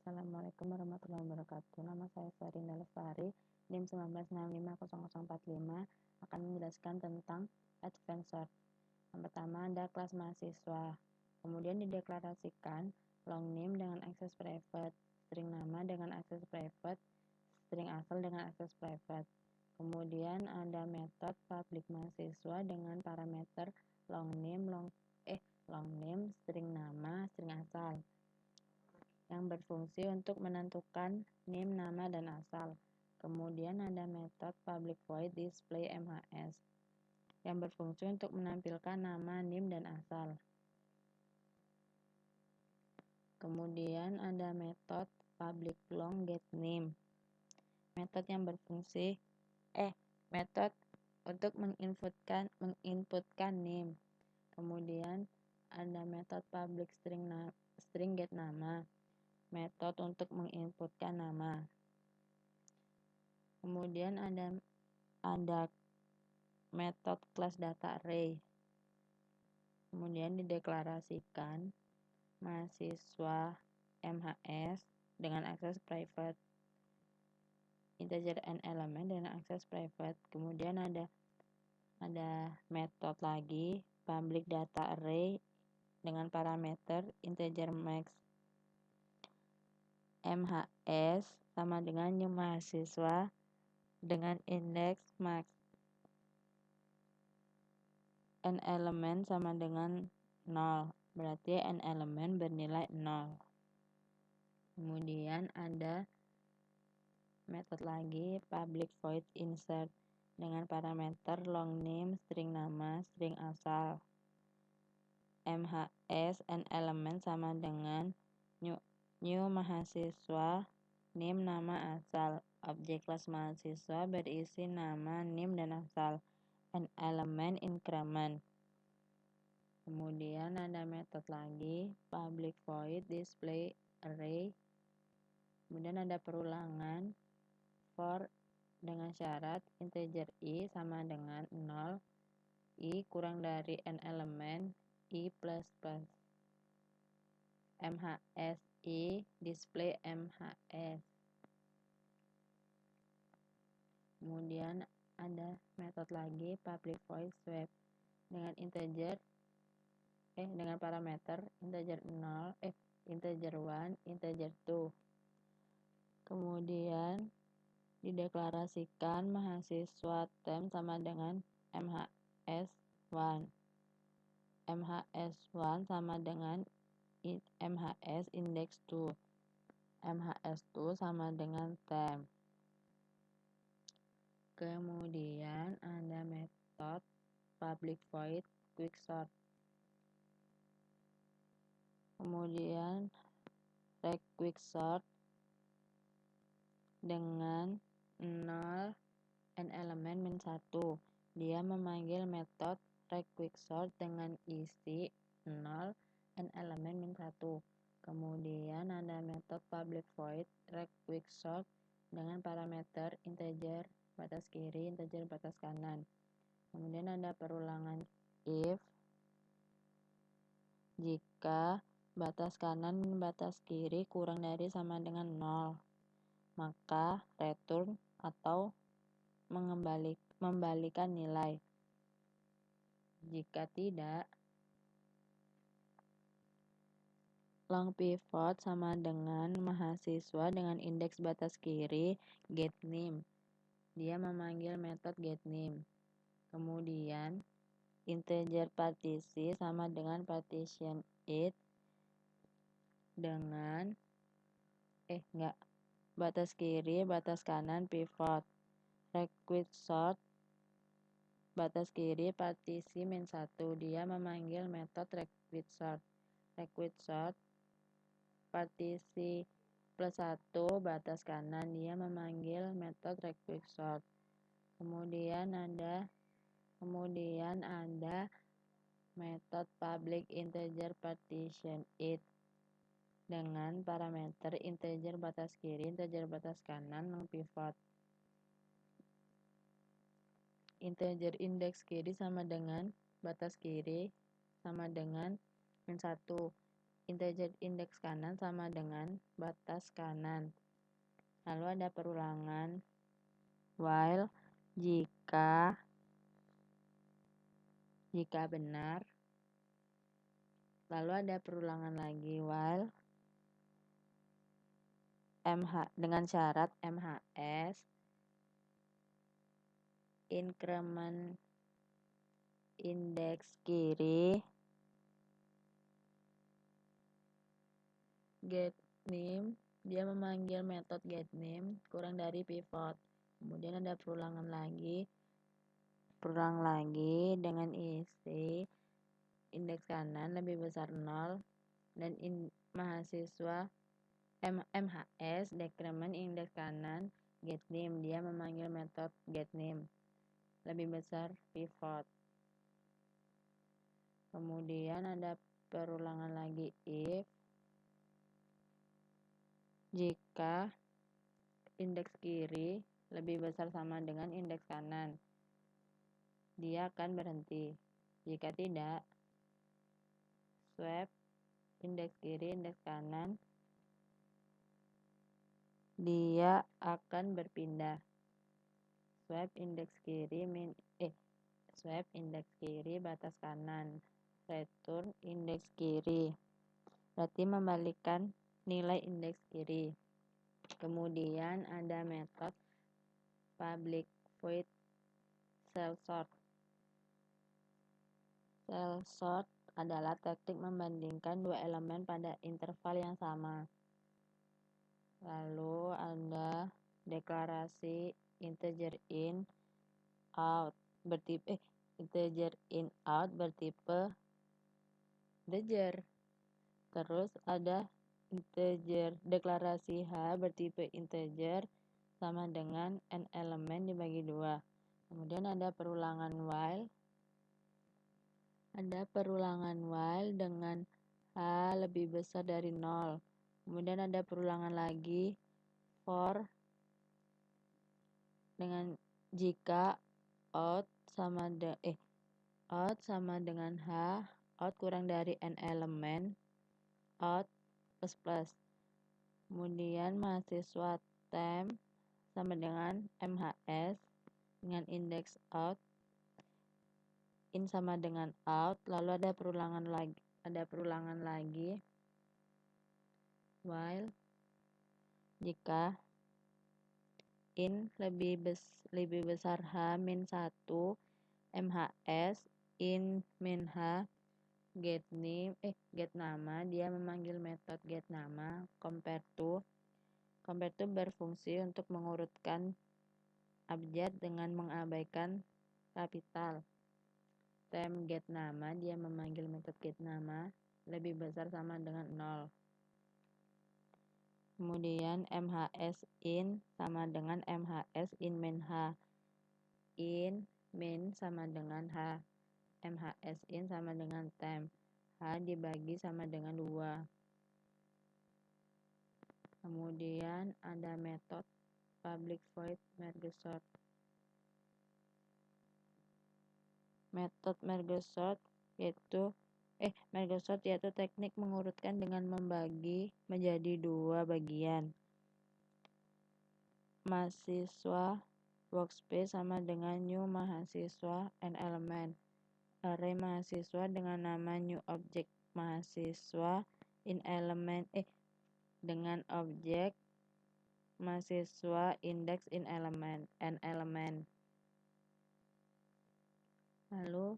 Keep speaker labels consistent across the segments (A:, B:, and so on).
A: Assalamualaikum warahmatullahi wabarakatuh. Nama saya Sarinda Lestari, NIM 19650045, akan menjelaskan tentang advanced sort. Yang pertama ada kelas mahasiswa. Kemudian dideklarasikan long name dengan akses private, string nama dengan akses private, string asal dengan akses private. Kemudian ada metode public mahasiswa dengan parameter long name, string nama, string asal, yang berfungsi untuk menentukan name, nama, dan asal. Kemudian ada metode public void display MHS yang berfungsi untuk menampilkan nama, name, dan asal. Kemudian ada metode public long get name, metode untuk menginputkan name. Kemudian ada metode public string get nama, metode untuk menginputkan nama. Kemudian ada metode class data array. Kemudian dideklarasikan mahasiswa MHS dengan akses private, integer n element dengan akses private. Kemudian ada metode lagi public data array dengan parameter integer max MHS sama dengan new mahasiswa dengan indeks max n elemen sama dengan 0, berarti n elemen bernilai 0. Kemudian ada metode lagi public void insert dengan parameter long name, string nama, string asal, MHS n elemen sama dengan new mahasiswa, name, nama, asal. Objek kelas mahasiswa berisi nama, name, dan asal, n elemen increment. Kemudian ada metode lagi public void display array. Kemudian ada perulangan for dengan syarat integer i sama dengan 0, i kurang dari n elemen, i plus plus, MHS i display MHS. Kemudian ada metode lagi public void swap dengan dengan parameter integer 1, integer 2. Kemudian dideklarasikan mahasiswa tem sama dengan MHS1. MHS1 sama dengan MHS index 2. MHS2 sama dengan tem. Kemudian ada metode public void quicksort. Kemudian quicksort dengan 0 n elemen min 1. Dia memanggil metode quicksort dengan isi 0 n elemen min 1. Kemudian ada metode public void quicksort dengan parameter integer batas kiri, integer batas kanan. Kemudian ada perulangan if jika batas kanan dan batas kiri kurang dari sama dengan 0, maka return atau membalikan nilai. Jika tidak, long pivot sama dengan mahasiswa dengan indeks batas kiri get name. Dia memanggil metode get name. Kemudian integer partisi sama dengan partition it dengan batas kiri, batas kanan, pivot. Quicksort batas kiri partisi min 1. Dia memanggil metode quicksort. Quicksort partisi plus 1 batas kanan. Dia memanggil metode quicksort. Kemudian ada metode public integer partition it dengan parameter integer batas kiri, integer batas kanan, long pivot. Integer indeks kiri sama dengan batas kiri sama dengan min 1. integer indeks kanan sama dengan batas kanan. Lalu ada perulangan while jika benar. Lalu ada perulangan lagi while dengan syarat MHS increment indeks kiri getName, dia memanggil metode getName kurang dari pivot. Kemudian ada perulang lagi dengan isi indeks kanan lebih besar 0 dan MHS decrement indeks kanan getName, dia memanggil metode getName lebih besar pivot. Kemudian ada perulangan lagi if jika indeks kiri lebih besar sama dengan indeks kanan, dia akan berhenti. Jika tidak, swap indeks kiri indeks kanan, dia akan berpindah. Swap indeks kiri batas kanan, return indeks kiri, berarti membalikan nilai indeks kiri. Kemudian ada metode public void cell sort. Cell sort adalah teknik membandingkan dua elemen pada interval yang sama. Lalu ada deklarasi integer in out bertipe integer. Terus ada deklarasi H bertipe integer sama dengan n elemen dibagi 2. Kemudian ada perulangan while dengan H lebih besar dari 0. Kemudian ada perulangan lagi for dengan jika out sama dengan H, out kurang dari n elemen, out plus. Kemudian mahasiswa temp sama dengan MHS dengan indeks out, in sama dengan out. Lalu ada perulangan lagi while jika in lebih besar H min 1, MHS in min H get nama, dia memanggil metode get nama. Compare to berfungsi untuk mengurutkan abjad dengan mengabaikan kapital. Temp get nama, dia memanggil metode get nama lebih besar sama dengan 0. Kemudian MHS in sama dengan MHS in min H. In min sama dengan H. MHS in sama dengan temp. H dibagi sama dengan 2. Kemudian ada metode public void merge sort. Metode merge sort yaitu teknik mengurutkan dengan membagi menjadi 2 bagian. Mahasiswa workspace sama dengan new mahasiswa n element. Array mahasiswa dengan nama new object mahasiswa in element dengan objek mahasiswa index in element n element. Lalu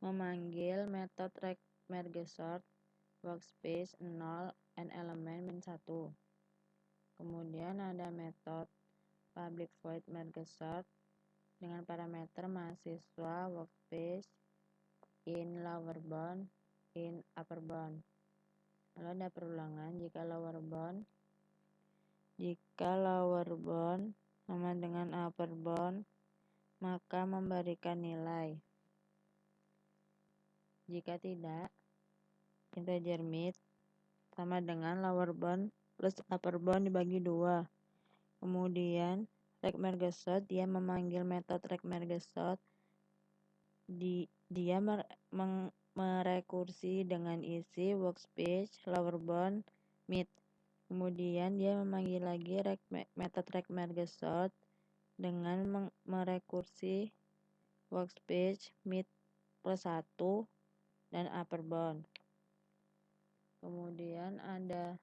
A: memanggil metode merge sort workspace 0 n element min 1. Kemudian ada metode public void merge sort dengan parameter mahasiswa workspace in lower bound in upper bound. Lalu ada perulangan jika lower bound sama dengan upper bound, maka memberikan nilai. Jika tidak, integer mid sama dengan lower bound plus upper bound dibagi 2. Kemudian merge sort, dia memanggil metode merge sort. Dia merekursi dengan isi workspace, lower bound, mid. Kemudian dia memanggil lagi metode req-merge-sort dengan merekursi workspace, mid plus 1 dan upper bound. Kemudian ada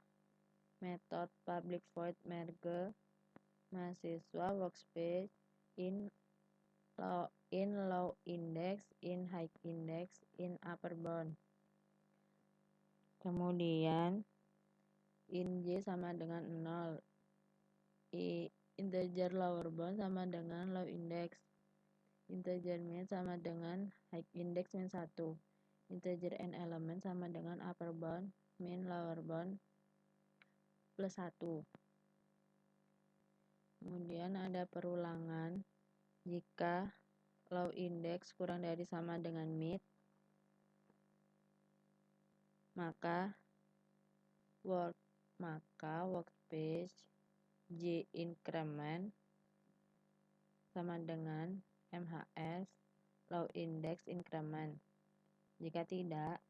A: metode public void merge mahasiswa workspace in low index, in high index, in upper bound. Kemudian in J sama dengan 0, integer lower bound sama dengan low index, integer min sama dengan high index min 1, integer n element sama dengan upper bound min lower bound plus 1. Kemudian ada perulangan jika low index kurang dari sama dengan mid, maka workspace J increment sama dengan MHS low index increment. Jika tidak,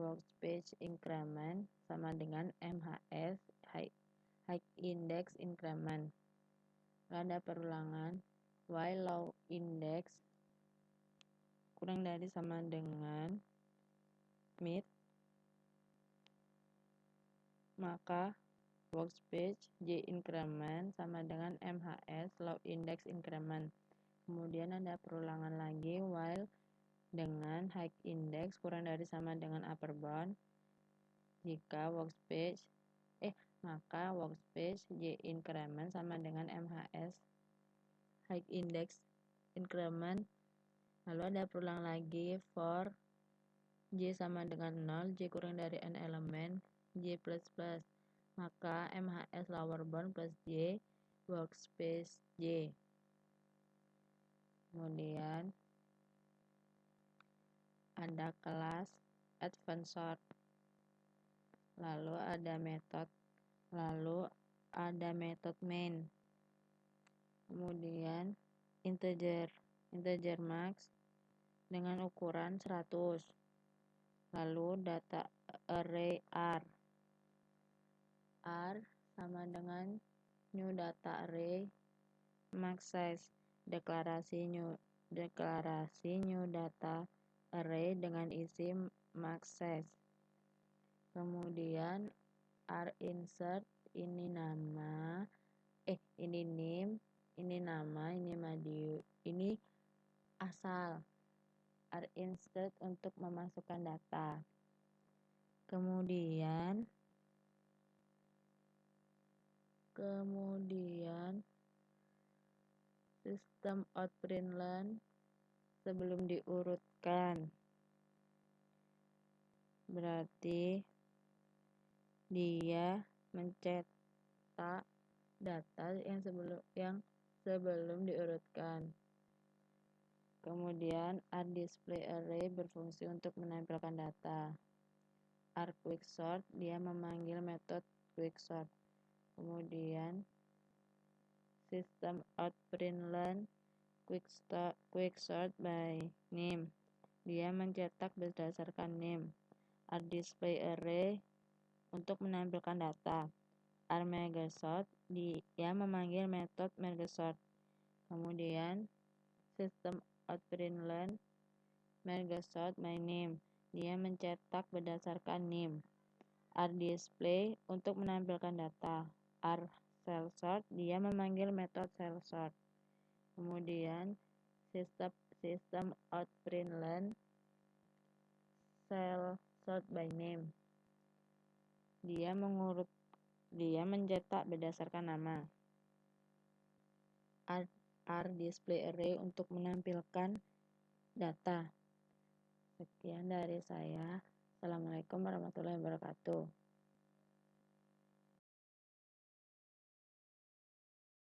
A: workspace increment sama dengan MHS high index increment. Ada perulangan while low index kurang dari sama dengan mid, maka workspace J increment sama dengan MHS low index increment. Kemudian ada perulangan lagi while dengan high index kurang dari sama dengan upper bound, maka workspace J increment sama dengan MHS high index increment. Lalu ada perulang lagi for J sama dengan 0, J kurang dari n elemen, J plus plus, maka MHS lower bound plus J workspace J. Kemudian ada kelas advanced sort, lalu ada metode main, kemudian integer max dengan ukuran 100, lalu data array R sama dengan new data array max size, deklarasi new data array dengan isi max size. Kemudian R insert, ini nama, ini name, ini nama, ini madiu, ini asal. R insert untuk memasukkan data. Kemudian sistem out println sebelum diurutkan, berarti dia mencetak data yang sebelum diurutkan. Kemudian R display array berfungsi untuk menampilkan data. R quicksort, dia memanggil metode quicksort. Kemudian system out println quicksort by name, dia mencetak berdasarkan name. R display array untuk menampilkan data. R mergesort, dia memanggil metode mergesort. Kemudian system out println mergesort by name, dia mencetak berdasarkan name. R display untuk menampilkan data. R cellsort, dia memanggil metode cellsort. Kemudian system out println cellsort by name, dia mencetak berdasarkan nama. R display array untuk menampilkan data. Sekian dari saya. Assalamualaikum warahmatullahi wabarakatuh.